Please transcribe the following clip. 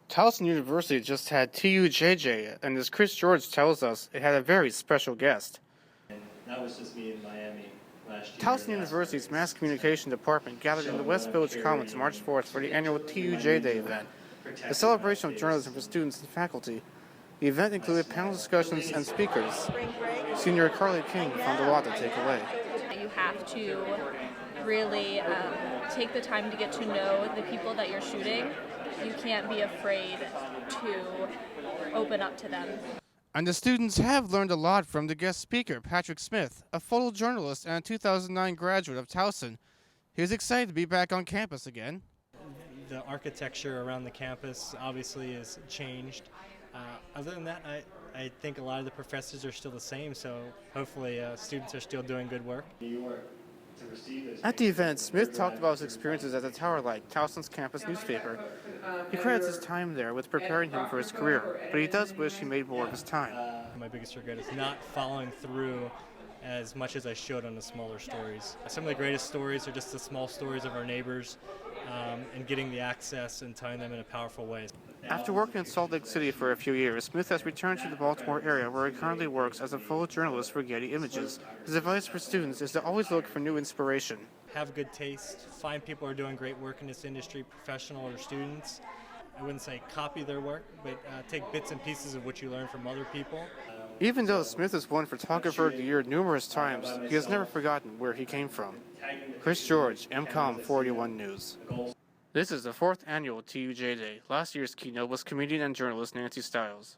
Towson University just had TUJDay, and as Chris George tells us, it had a very special guest. That was just me in Miami last year. Towson University's Mass Communication Department gathered in the West Village Commons March 4th for the annual TUJDay event, a celebration of journalism for students and faculty. The event included panel discussions and speakers. Senior Carly King found a lot to take away. You have to really take the time to get to know the people that you're shooting. You can't be afraid to open up to them. And the students have learned a lot from the guest speaker, Patrick Smith, a photojournalist and a 2009 graduate of Towson. He was excited to be back on campus again. The architecture around the campus obviously has changed. Other than that, I think a lot of the professors are still the same, so hopefully students are still doing good work. At the event, Smith talked about his experiences at the Tower Light, Towson's campus newspaper. He credits his time there with preparing him for his career, but he does wish he made more of his time. My biggest regret is not following through as much as I should on the smaller stories. Some of the greatest stories are just the small stories of our neighbors and getting the access and telling them in a powerful way. After working in Salt Lake City for a few years, Smith has returned to the Baltimore area where he currently works as a photojournalist for Getty Images. His advice for students is to always look for new inspiration. Have good taste, find people who are doing great work in this industry, professional or students. I wouldn't say copy their work, but take bits and pieces of what you learn from other people. Even though Smith has won Photographer of the Year numerous times, he has never forgotten where he came from. Chris George, MCOM 41 News. This is the 4th annual TUJDay. Last year's keynote was comedian and journalist Nancy Stiles.